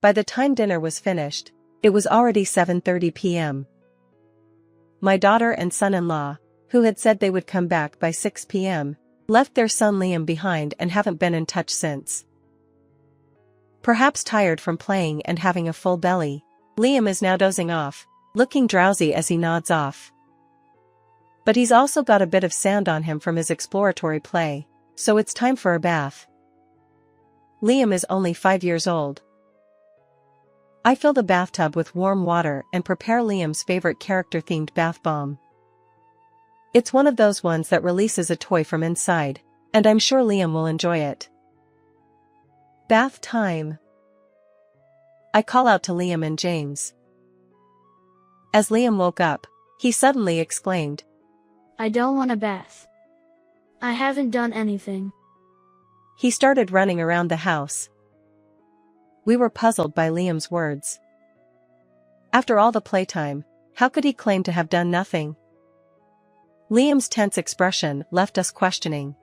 By the time dinner was finished, it was already 7:30 p.m. My daughter and son-in-law, who had said they would come back by 6 p.m., left their son Liam behind and haven't been in touch since. Perhaps tired from playing and having a full belly, Liam is now dozing off, looking drowsy as he nods off. But he's also got a bit of sand on him from his exploratory play, so it's time for a bath. Liam is only 5 years old. I fill the bathtub with warm water and prepare Liam's favorite character-themed bath bomb. It's one of those ones that releases a toy from inside, and I'm sure Liam will enjoy it. Bath time. I call out to Liam and James. As Liam woke up, he suddenly exclaimed, "I don't want a bath. I haven't done anything." He started running around the house. We were puzzled by Liam's words. After all the playtime, how could he claim to have done nothing? Liam's tense expression left us questioning.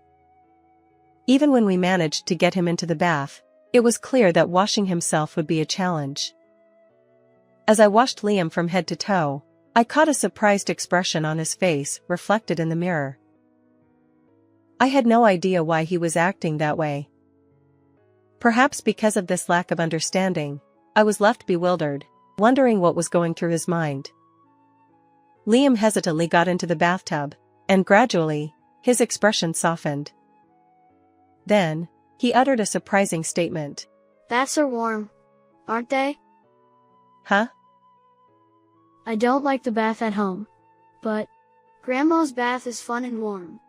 Even when we managed to get him into the bath, it was clear that washing himself would be a challenge. As I washed Liam from head to toe, I caught a surprised expression on his face reflected in the mirror. I had no idea why he was acting that way. Perhaps because of this lack of understanding, I was left bewildered, wondering what was going through his mind. Liam hesitantly got into the bathtub, and gradually, his expression softened. Then, he uttered a surprising statement. "Baths are warm, aren't they?" Huh? "I don't like the bath at home. But Grandma's bath is fun and warm.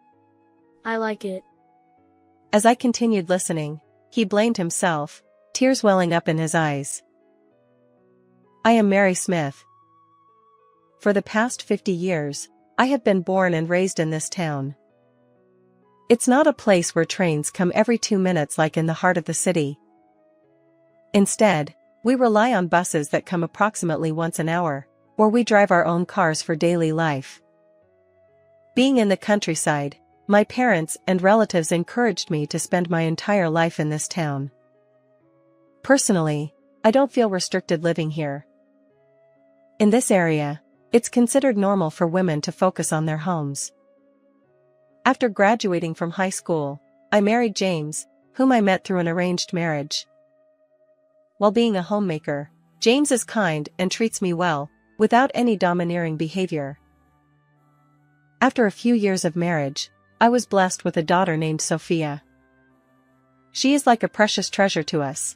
I like it." As I continued listening, he blamed himself, tears welling up in his eyes. I am Mary Smith. For the past 50 years, I have been born and raised in this town. It's not a place where trains come every 2 minutes like in the heart of the city. Instead, we rely on buses that come approximately once an hour, or we drive our own cars for daily life. Being in the countryside, my parents and relatives encouraged me to spend my entire life in this town. Personally, I don't feel restricted living here. In this area, it's considered normal for women to focus on their homes. After graduating from high school, I married James, whom I met through an arranged marriage. While being a homemaker, James is kind and treats me well, without any domineering behavior. After a few years of marriage, I was blessed with a daughter named Sophia. She is like a precious treasure to us.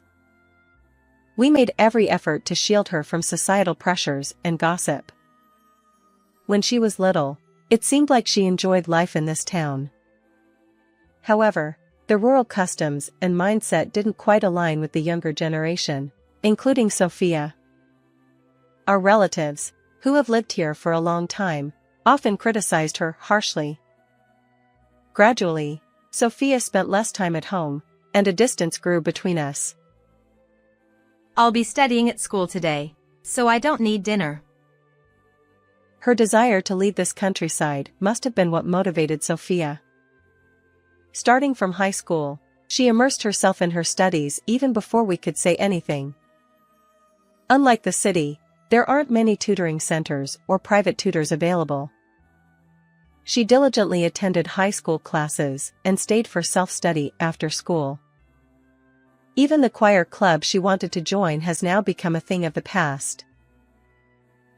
We made every effort to shield her from societal pressures and gossip. When she was little, it seemed like she enjoyed life in this town. However, the rural customs and mindset didn't quite align with the younger generation, including Sophia. Our relatives, who have lived here for a long time, often criticized her harshly. Gradually, Sophia spent less time at home, and a distance grew between us. "I'll be studying at school today, so I don't need dinner." Her desire to leave this countryside must have been what motivated Sophia. Starting from high school, she immersed herself in her studies even before we could say anything. Unlike the city, there aren't many tutoring centers or private tutors available. She diligently attended high school classes and stayed for self-study after school. Even the choir club she wanted to join has now become a thing of the past.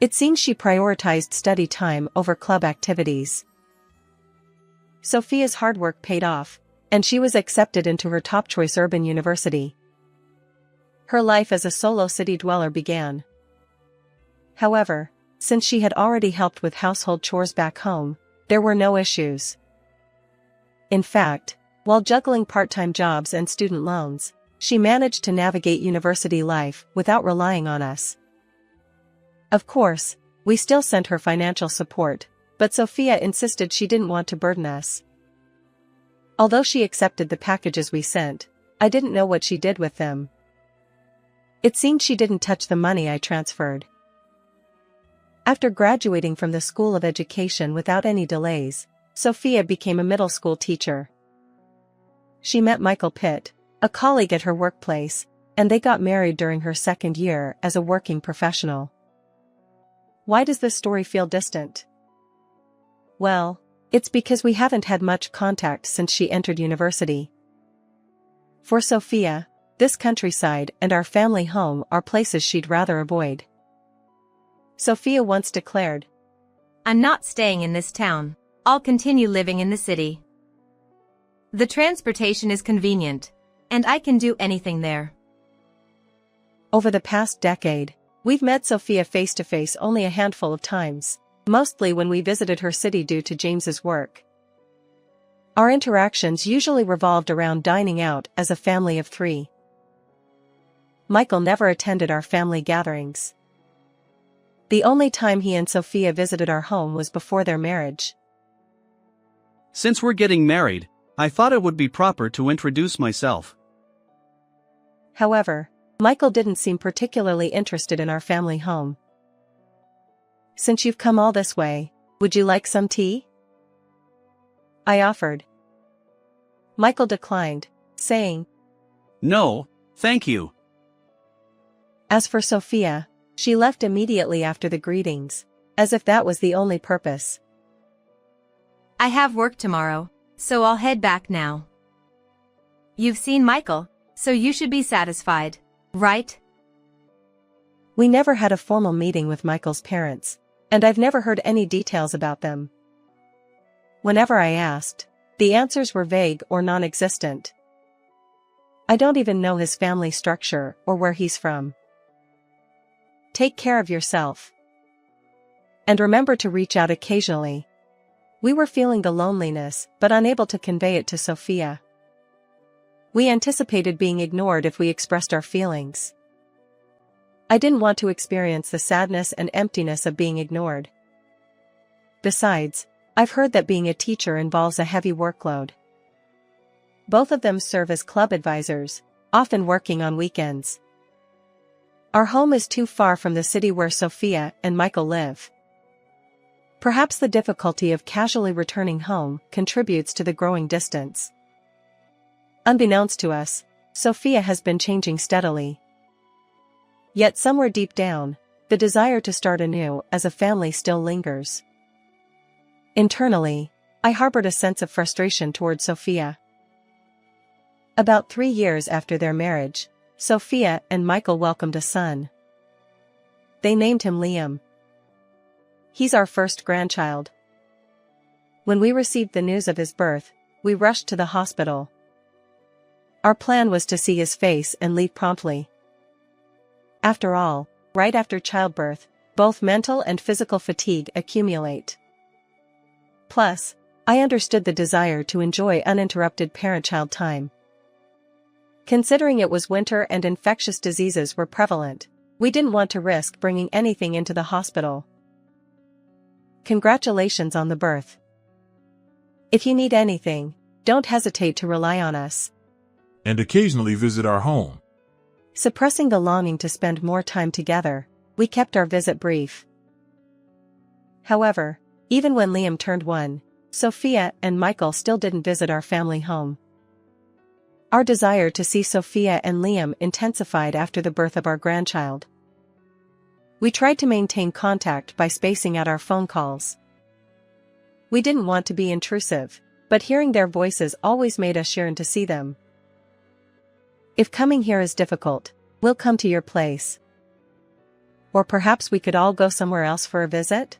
It seems she prioritized study time over club activities. Sophia's hard work paid off, and she was accepted into her top-choice urban university. Her life as a solo city dweller began. However, since she had already helped with household chores back home, there were no issues. In fact, while juggling part-time jobs and student loans, she managed to navigate university life without relying on us. Of course, we still sent her financial support, but Sophia insisted she didn't want to burden us. Although she accepted the packages we sent, I didn't know what she did with them. It seemed she didn't touch the money I transferred. After graduating from the School of Education without any delays, Sophia became a middle school teacher. She met Michael Pitt, a colleague at her workplace, and they got married during her second year as a working professional. Why does this story feel distant? Well, it's because we haven't had much contact since she entered university. For Sophia, this countryside and our family home are places she'd rather avoid. Sophia once declared, "I'm not staying in this town. I'll continue living in the city. The transportation is convenient, and I can do anything there." Over the past decade, we've met Sophia face-to-face only a handful of times, mostly when we visited her city due to James's work. Our interactions usually revolved around dining out as a family of 3. Michael never attended our family gatherings. The only time he and Sophia visited our home was before their marriage. Since we're getting married, I thought it would be proper to introduce myself. However, Michael didn't seem particularly interested in our family home. "Since you've come all this way, would you like some tea?" I offered. Michael declined, saying, "No, thank you." As for Sophia, she left immediately after the greetings, as if that was the only purpose. "I have work tomorrow, so I'll head back now. You've seen Michael, so you should be satisfied, right?" We never had a formal meeting with Michael's parents, and I've never heard any details about them. Whenever I asked, the answers were vague or non-existent. I don't even know his family structure or where he's from. Take care of yourself. And remember to reach out occasionally. We were feeling the loneliness, but unable to convey it to Sophia. We anticipated being ignored if we expressed our feelings. I didn't want to experience the sadness and emptiness of being ignored. Besides, I've heard that being a teacher involves a heavy workload. Both of them serve as club advisors, often working on weekends. Our home is too far from the city where Sophia and Michael live. Perhaps the difficulty of casually returning home contributes to the growing distance. Unbeknownst to us, Sophia has been changing steadily. Yet somewhere deep down, the desire to start anew as a family still lingers. Internally, I harbored a sense of frustration toward Sophia. About 3 years after their marriage, Sophia and Michael welcomed a son. They named him Liam. He's our first grandchild. When we received the news of his birth, we rushed to the hospital. Our plan was to see his face and leave promptly. After all, right after childbirth, both mental and physical fatigue accumulate. Plus, I understood the desire to enjoy uninterrupted parent-child time. Considering it was winter and infectious diseases were prevalent, we didn't want to risk bringing anything into the hospital. Congratulations on the birth. If you need anything, don't hesitate to rely on us. And occasionally visit our home. Suppressing the longing to spend more time together, we kept our visit brief. However, even when Liam turned 1, Sophia and Michael still didn't visit our family home. Our desire to see Sophia and Liam intensified after the birth of our grandchild. We tried to maintain contact by spacing out our phone calls. We didn't want to be intrusive, but hearing their voices always made us yearn to see them. If coming here is difficult, we'll come to your place. Or perhaps we could all go somewhere else for a visit?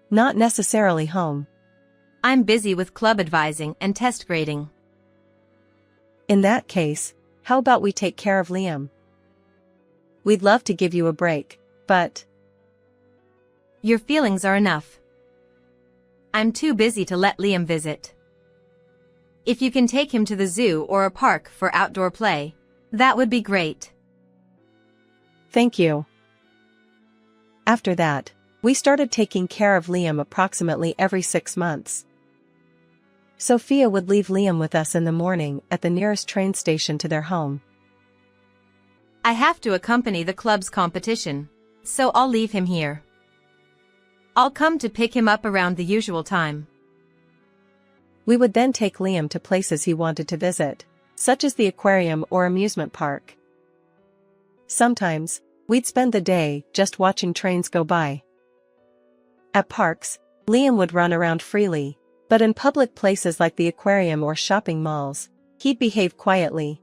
Not necessarily home. I'm busy with club advising and test grading. In that case, how about we take care of Liam? We'd love to give you a break, but... Your feelings are enough. I'm too busy to let Liam visit. If you can take him to the zoo or a park for outdoor play, that would be great. Thank you. After that, we started taking care of Liam approximately every 6 months. Sophia would leave Liam with us in the morning at the nearest train station to their home. I have to accompany the club's competition, so I'll leave him here. I'll come to pick him up around the usual time. We would then take Liam to places he wanted to visit, such as the aquarium or amusement park. Sometimes, we'd spend the day just watching trains go by. At parks, Liam would run around freely, but in public places like the aquarium or shopping malls, he'd behave quietly.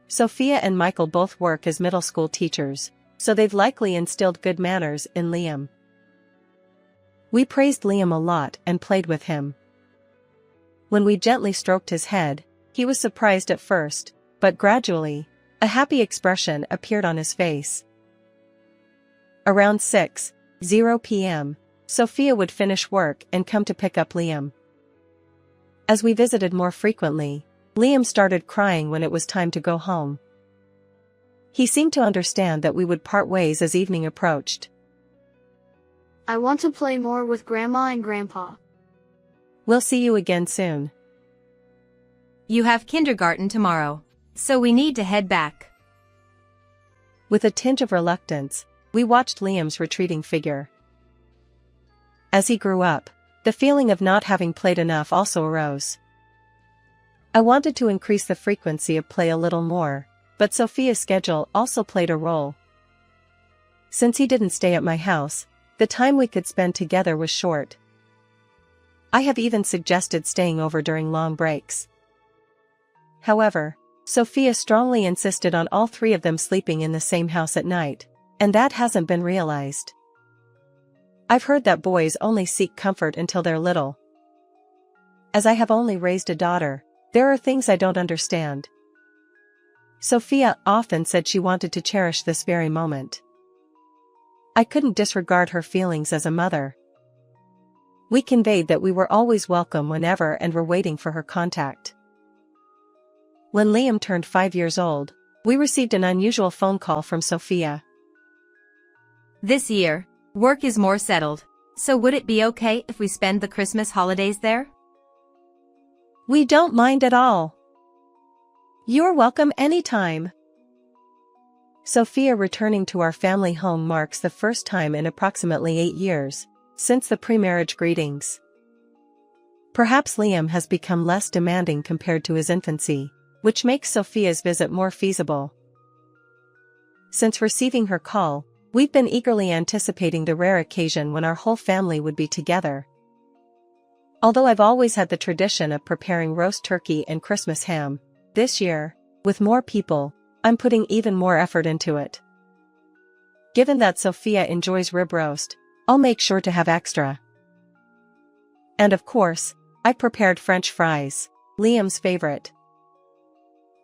Sophia and Michael both work as middle school teachers, so they've likely instilled good manners in Liam. We praised Liam a lot and played with him. When we gently stroked his head, he was surprised at first, but gradually, a happy expression appeared on his face. Around 6:00 p.m., Sophia would finish work and come to pick up Liam. As we visited more frequently, Liam started crying when it was time to go home. He seemed to understand that we would part ways as evening approached. I want to play more with Grandma and Grandpa. We'll see you again soon. You have kindergarten tomorrow, so we need to head back. With a tinge of reluctance, we watched Liam's retreating figure. As he grew up, the feeling of not having played enough also arose. I wanted to increase the frequency of play a little more, but Sophia's schedule also played a role. Since he didn't stay at my house, the time we could spend together was short. I have even suggested staying over during long breaks. However, Sophia strongly insisted on all three of them sleeping in the same house at night, and that hasn't been realized. I've heard that boys only seek comfort until they're little. As I have only raised a daughter, there are things I don't understand. Sophia often said she wanted to cherish this very moment. I couldn't disregard her feelings as a mother. We conveyed that we were always welcome whenever and were waiting for her contact. When Liam turned 5 years old, we received an unusual phone call from Sophia. This year, work is more settled, so would it be okay if we spend the Christmas holidays there? We don't mind at all. You're welcome anytime. Sophia returning to our family home marks the first time in approximately 8 years, since the pre-marriage greetings. Perhaps Liam has become less demanding compared to his infancy, which makes Sophia's visit more feasible. Since receiving her call, we've been eagerly anticipating the rare occasion when our whole family would be together. Although I've always had the tradition of preparing roast turkey and Christmas ham, this year, with more people, I'm putting even more effort into it. Given that Sophia enjoys rib roast, I'll make sure to have extra. And of course, I've prepared French fries, Liam's favorite.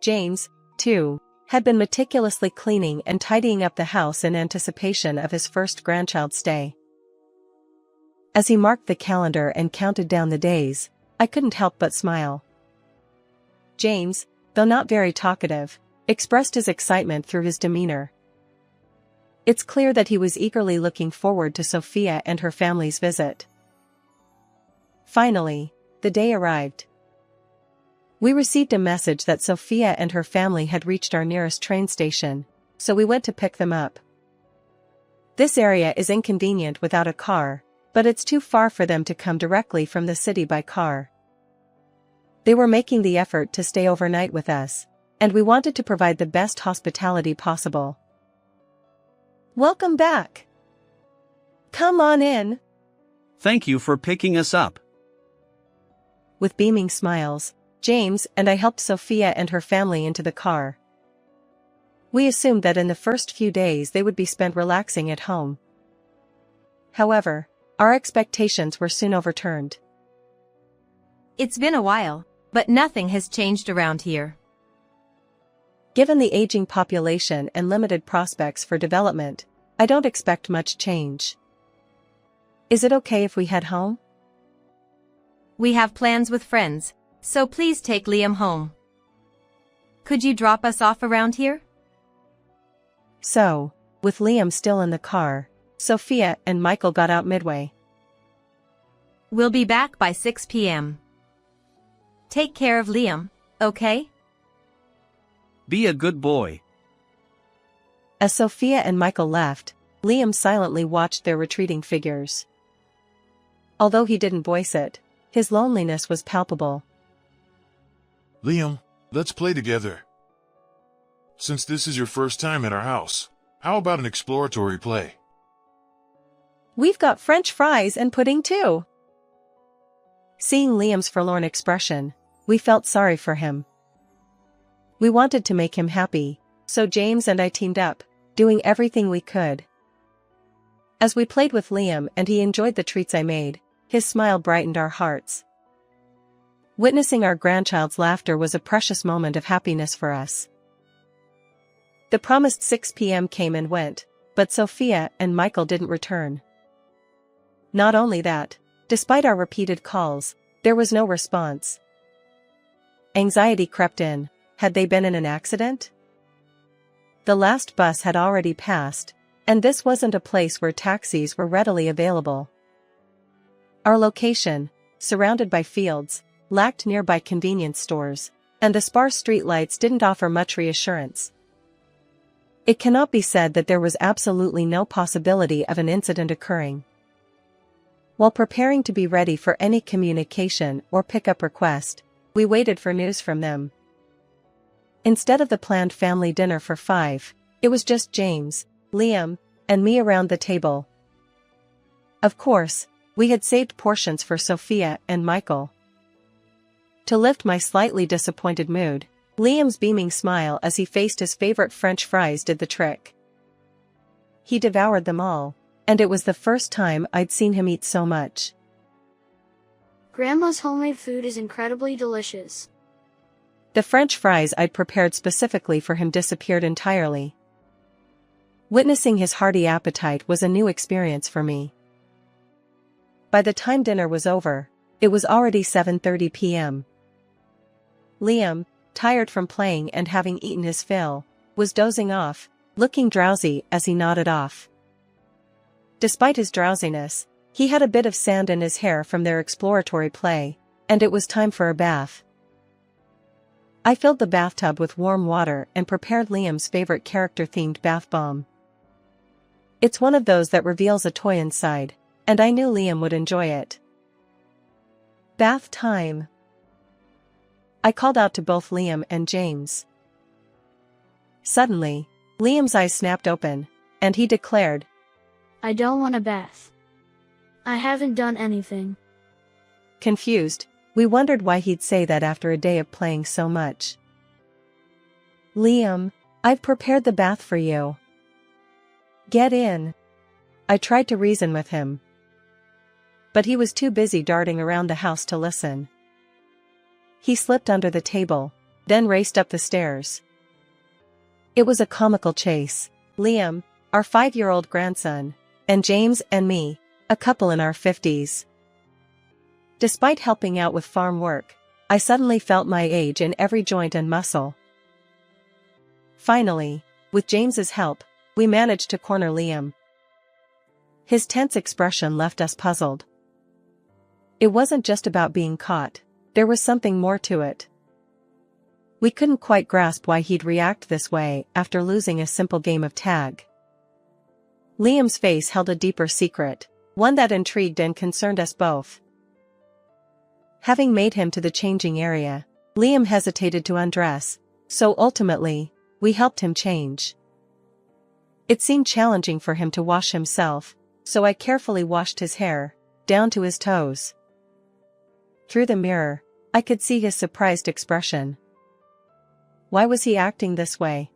James, too, had been meticulously cleaning and tidying up the house in anticipation of his first grandchild's stay. As he marked the calendar and counted down the days, I couldn't help but smile. James, though not very talkative, expressed his excitement through his demeanor. It's clear that he was eagerly looking forward to Sophia and her family's visit. Finally, the day arrived. We received a message that Sophia and her family had reached our nearest train station, so we went to pick them up. This area is inconvenient without a car, but it's too far for them to come directly from the city by car. They were making the effort to stay overnight with us, and we wanted to provide the best hospitality possible. Welcome back. Come on in. Thank you for picking us up. With beaming smiles, James and I helped Sophia and her family into the car. We assumed that in the first few days they would be spent relaxing at home. However, our expectations were soon overturned. It's been a while, but nothing has changed around here. Given the aging population and limited prospects for development, I don't expect much change. Is it okay if we head home? We have plans with friends, so please take Liam home. Could you drop us off around here? So, with Liam still in the car, Sophia and Michael got out midway. We'll be back by 6 p.m. Take care of Liam, okay? Be a good boy. As Sophia and Michael left, Liam silently watched their retreating figures. Although he didn't voice it, his loneliness was palpable. Liam, let's play together. Since this is your first time at our house, how about an exploratory play? We've got French fries and pudding too. Seeing Liam's forlorn expression, we felt sorry for him. We wanted to make him happy, so James and I teamed up, doing everything we could. As we played with Liam and he enjoyed the treats I made, his smile brightened our hearts. Witnessing our grandchild's laughter was a precious moment of happiness for us. The promised 6 p.m. came and went, but Sophia and Michael didn't return. Not only that, despite our repeated calls, there was no response. Anxiety crept in. Had they been in an accident? The last bus had already passed, and this wasn't a place where taxis were readily available. Our location, surrounded by fields, lacked nearby convenience stores, and the sparse streetlights didn't offer much reassurance. It cannot be said that there was absolutely no possibility of an incident occurring. While preparing to be ready for any communication or pickup request, we waited for news from them. Instead of the planned family dinner for 5, it was just James, Liam, and me around the table. Of course, we had saved portions for Sophia and Michael. To lift my slightly disappointed mood, Liam's beaming smile as he faced his favorite French fries did the trick. He devoured them all, and it was the first time I'd seen him eat so much. Grandma's homemade food is incredibly delicious. The French fries I'd prepared specifically for him disappeared entirely. Witnessing his hearty appetite was a new experience for me. By the time dinner was over, it was already 7:30 p.m. Liam, tired from playing and having eaten his fill, was dozing off, looking drowsy as he nodded off. Despite his drowsiness, he had a bit of sand in his hair from their exploratory play, and it was time for a bath. I filled the bathtub with warm water and prepared Liam's favorite character-themed bath bomb. It's one of those that reveals a toy inside, and I knew Liam would enjoy it. Bath time! I called out to both Liam and James. Suddenly, Liam's eyes snapped open, and he declared, I don't want a bath. I haven't done anything. Confused, we wondered why he'd say that after a day of playing so much. Liam, I've prepared the bath for you. Get in. I tried to reason with him. But he was too busy darting around the house to listen. He slipped under the table, then raced up the stairs. It was a comical chase. Liam, our 5-year-old grandson, and James and me, a couple in our 50s. Despite helping out with farm work, I suddenly felt my age in every joint and muscle. Finally, with James's help, we managed to corner Liam. His tense expression left us puzzled. It wasn't just about being caught, there was something more to it. We couldn't quite grasp why he'd react this way after losing a simple game of tag. Liam's face held a deeper secret, one that intrigued and concerned us both. Having made him to the changing area, Liam hesitated to undress, so ultimately, we helped him change. It seemed challenging for him to wash himself, so I carefully washed his hair, down to his toes. Through the mirror, I could see his surprised expression. Why was he acting this way?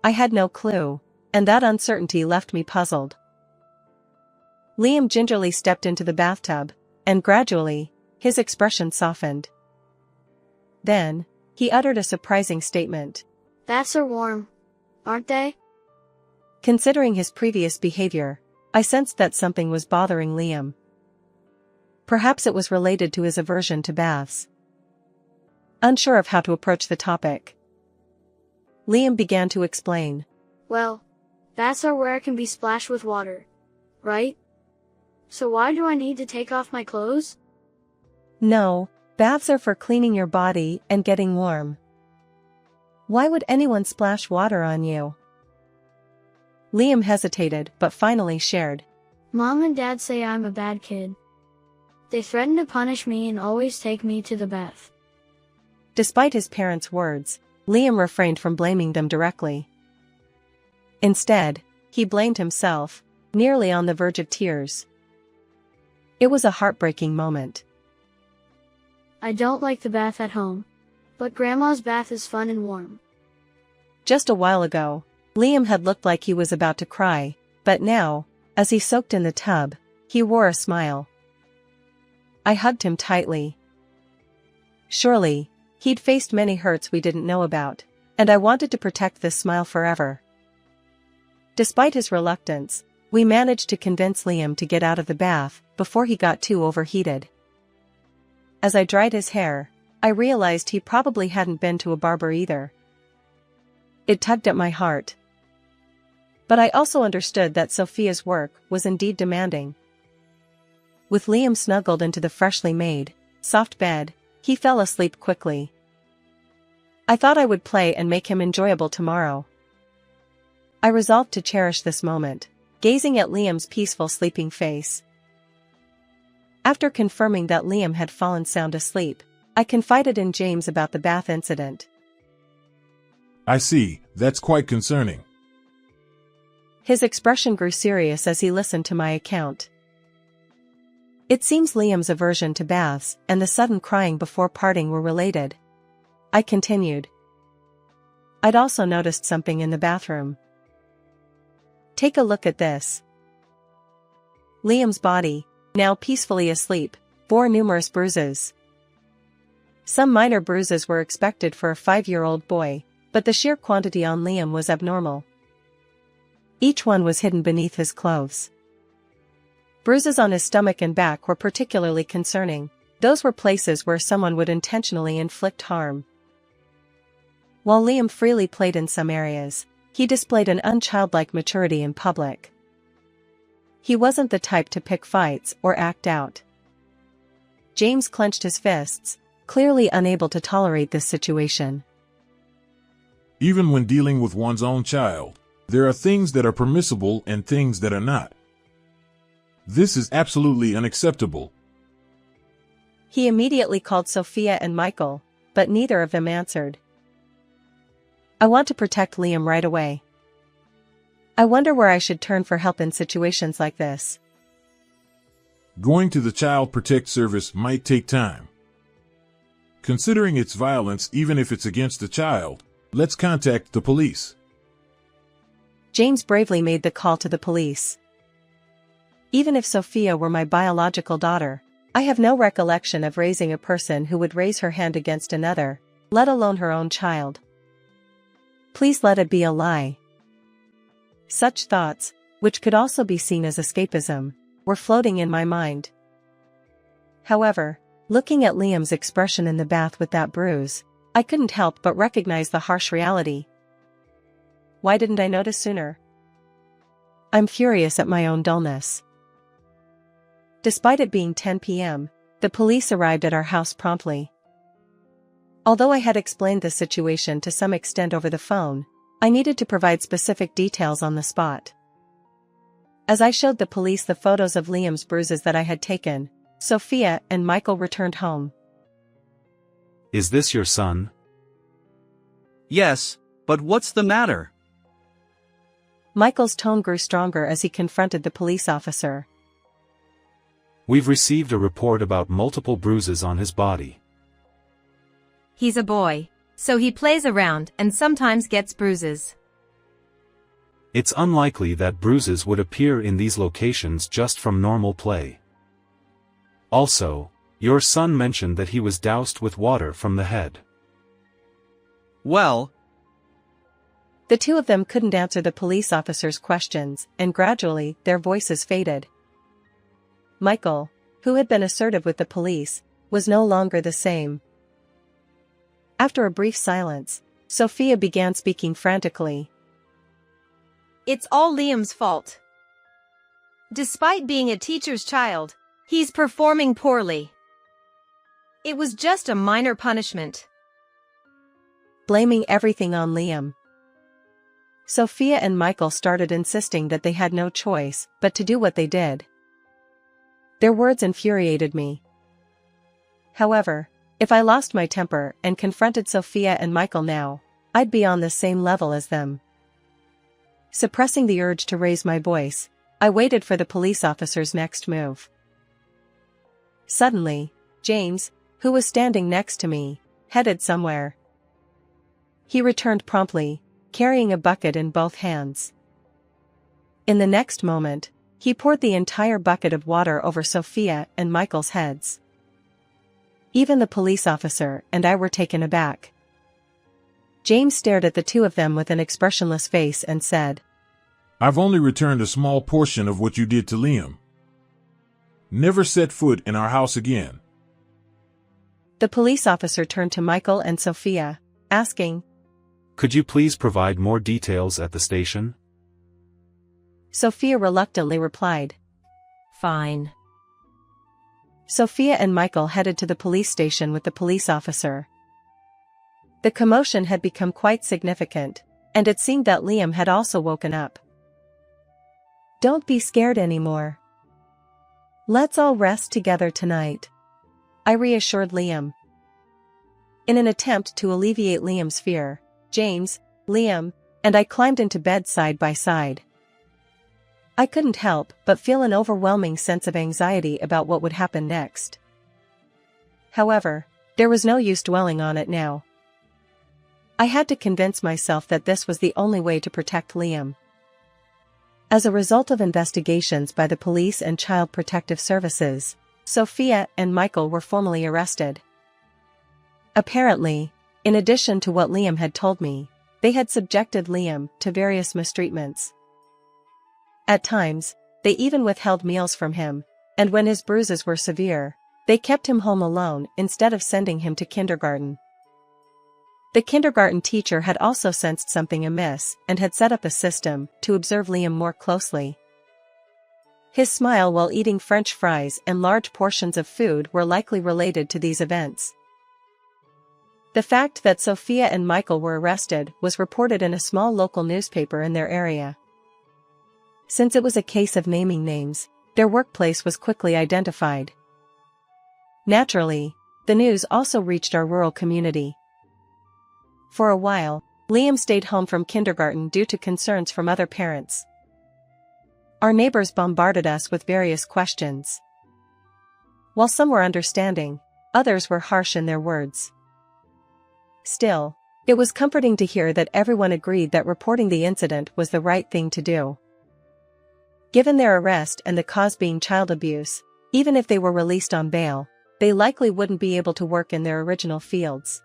I had no clue, and that uncertainty left me puzzled. Liam gingerly stepped into the bathtub, and gradually, his expression softened. Then, he uttered a surprising statement. Baths are warm, aren't they? Considering his previous behavior, I sensed that something was bothering Liam. Perhaps it was related to his aversion to baths. Unsure of how to approach the topic, Liam began to explain. Well, baths are where I can be splashed with water, right? So why do I need to take off my clothes? No, baths are for cleaning your body and getting warm. Why would anyone splash water on you? Liam hesitated but finally shared. Mom and Dad say I'm a bad kid. They threaten to punish me and always take me to the bath. Despite his parents' words, Liam refrained from blaming them directly. Instead, he blamed himself, nearly on the verge of tears. It was a heartbreaking moment. I don't like the bath at home, but Grandma's bath is fun and warm. Just a while ago, Liam had looked like he was about to cry, but now, as he soaked in the tub, he wore a smile. I hugged him tightly. Surely, he'd faced many hurts we didn't know about, and I wanted to protect this smile forever. Despite his reluctance, we managed to convince Liam to get out of the bath before he got too overheated. As I dried his hair, I realized he probably hadn't been to a barber either. It tugged at my heart. But I also understood that Sophia's work was indeed demanding. With Liam snuggled into the freshly made, soft bed, he fell asleep quickly. I thought I would play and make him enjoyable tomorrow. I resolved to cherish this moment, gazing at Liam's peaceful sleeping face. After confirming that Liam had fallen sound asleep, I confided in James about the bath incident. I see, that's quite concerning. His expression grew serious as he listened to my account. It seems Liam's aversion to baths and the sudden crying before parting were related. I continued. I'd also noticed something in the bathroom. Take a look at this. Liam's body, now peacefully asleep, bore numerous bruises. Some minor bruises were expected for a 5-year-old boy, but the sheer quantity on Liam was abnormal. Each one was hidden beneath his clothes. Bruises on his stomach and back were particularly concerning. Those were places where someone would intentionally inflict harm. While Liam freely played in some areas, he displayed an unchildlike maturity in public. He wasn't the type to pick fights or act out. James clenched his fists, clearly unable to tolerate this situation. Even when dealing with one's own child, there are things that are permissible and things that are not. This is absolutely unacceptable. He immediately called Sophia and Michael, but neither of them answered. I want to protect Liam right away. I wonder where I should turn for help in situations like this. Going to the Child Protect Service might take time. Considering its violence, even if it's against the child, let's contact the police. James bravely made the call to the police. Even if Sophia were my biological daughter, I have no recollection of raising a person who would raise her hand against another, let alone her own child. Please let it be a lie. Such thoughts, which could also be seen as escapism, were floating in my mind. However, looking at Liam's expression in the bath with that bruise, I couldn't help but recognize the harsh reality. Why didn't I notice sooner? I'm furious at my own dullness. Despite it being 10 p.m., the police arrived at our house promptly. Although I had explained the situation to some extent over the phone, I needed to provide specific details on the spot. As I showed the police the photos of Liam's bruises that I had taken, Sophia and Michael returned home. Is this your son? Yes, but what's the matter? Michael's tone grew stronger as he confronted the police officer. We've received a report about multiple bruises on his body. He's a boy, so he plays around and sometimes gets bruises. It's unlikely that bruises would appear in these locations just from normal play. Also, your son mentioned that he was doused with water from the head. Well, the two of them couldn't answer the police officer's questions, and gradually their voices faded. Michael, who had been assertive with the police, was no longer the same. After a brief silence, Sophia began speaking frantically. It's all Liam's fault. Despite being a teacher's child, he's performing poorly. It was just a minor punishment. Blaming everything on Liam. Sophia and Michael started insisting that they had no choice but to do what they did. Their words infuriated me. However, if I lost my temper and confronted Sophia and Michael now, I'd be on the same level as them. Suppressing the urge to raise my voice, I waited for the police officer's next move. Suddenly, James, who was standing next to me, headed somewhere. He returned promptly, carrying a bucket in both hands. In the next moment, he poured the entire bucket of water over Sophia and Michael's heads. Even the police officer and I were taken aback. James stared at the two of them with an expressionless face and said, "I've only returned a small portion of what you did to Liam. Never set foot in our house again." The police officer turned to Michael and Sophia, asking, "Could you please provide more details at the station?" Sophia reluctantly replied, Fine. Sophia and Michael headed to the police station with the police officer. The commotion had become quite significant, and it seemed that Liam had also woken up. "Don't be scared anymore. Let's all rest together tonight," I reassured Liam. In an attempt to alleviate Liam's fear, James, Liam, and I climbed into bed side by side. I couldn't help but feel an overwhelming sense of anxiety about what would happen next. However, there was no use dwelling on it now. I had to convince myself that this was the only way to protect Liam. As a result of investigations by the police and Child Protective Services, Sophia and Michael were formally arrested. Apparently, in addition to what Liam had told me, they had subjected Liam to various mistreatments. At times, they even withheld meals from him, and when his bruises were severe, they kept him home alone instead of sending him to kindergarten. The kindergarten teacher had also sensed something amiss and had set up a system to observe Liam more closely. His smile while eating French fries and large portions of food were likely related to these events. The fact that Sophia and Michael were arrested was reported in a small local newspaper in their area. Since it was a case of naming names, their workplace was quickly identified. Naturally, the news also reached our rural community. For a while, Liam stayed home from kindergarten due to concerns from other parents. Our neighbors bombarded us with various questions. While some were understanding, others were harsh in their words. Still, it was comforting to hear that everyone agreed that reporting the incident was the right thing to do. Given their arrest and the cause being child abuse, even if they were released on bail, they likely wouldn't be able to work in their original fields.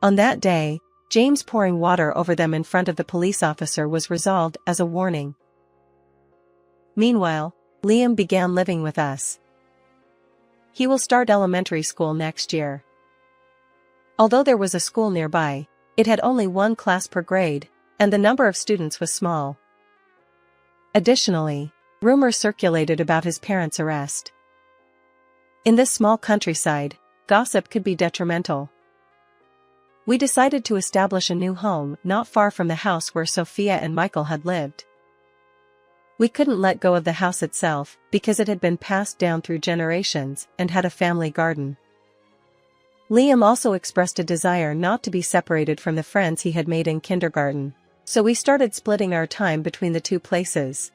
On that day, James pouring water over them in front of the police officer was resolved as a warning. Meanwhile, Liam began living with us. He will start elementary school next year. Although there was a school nearby, it had only one class per grade, and the number of students was small. Additionally, rumors circulated about his parents' arrest. In this small countryside, gossip could be detrimental. We decided to establish a new home not far from the house where Sophia and Michael had lived. We couldn't let go of the house itself because it had been passed down through generations and had a family garden. Liam also expressed a desire not to be separated from the friends he had made in kindergarten, so we started splitting our time between the two places.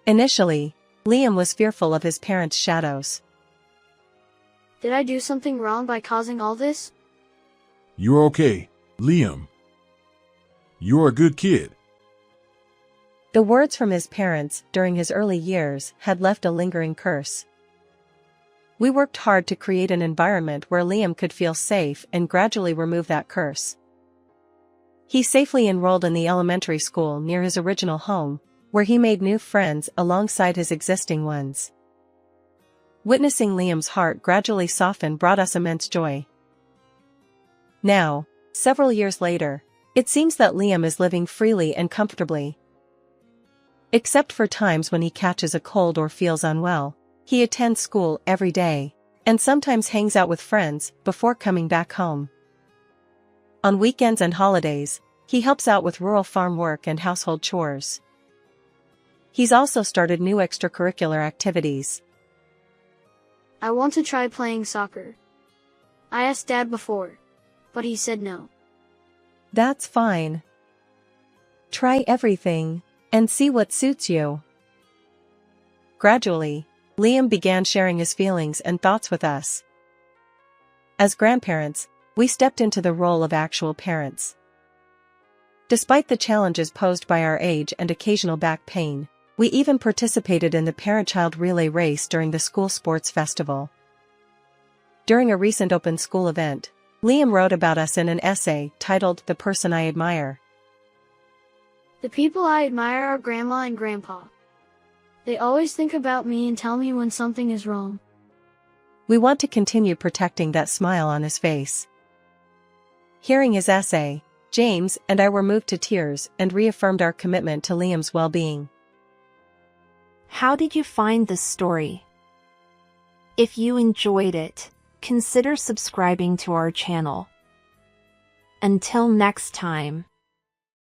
Initially, Liam was fearful of his parents' shadows. Did I do something wrong by causing all this? "You're okay, Liam. You're a good kid." The words from his parents during his early years had left a lingering curse. We worked hard to create an environment where Liam could feel safe and gradually remove that curse. He safely enrolled in the elementary school near his original home, where he made new friends alongside his existing ones. Witnessing Liam's heart gradually soften brought us immense joy. Now, several years later, it seems that Liam is living freely and comfortably. Except for times when he catches a cold or feels unwell, he attends school every day, and sometimes hangs out with friends before coming back home. On weekends and holidays, he helps out with rural farm work and household chores. He's also started new extracurricular activities. I want to try playing soccer. I asked Dad before, but he said no. That's fine. Try everything, and see what suits you. Gradually, Liam began sharing his feelings and thoughts with us. As grandparents, we stepped into the role of actual parents. Despite the challenges posed by our age and occasional back pain, we even participated in the parent-child relay race during the school sports festival. During a recent open school event, Liam wrote about us in an essay titled "The Person I Admire." The people I admire are Grandma and Grandpa. They always think about me and tell me when something is wrong. We want to continue protecting that smile on his face. Hearing his essay, James and I were moved to tears and reaffirmed our commitment to Liam's well-being. How did you find this story? If you enjoyed it, consider subscribing to our channel. Until next time.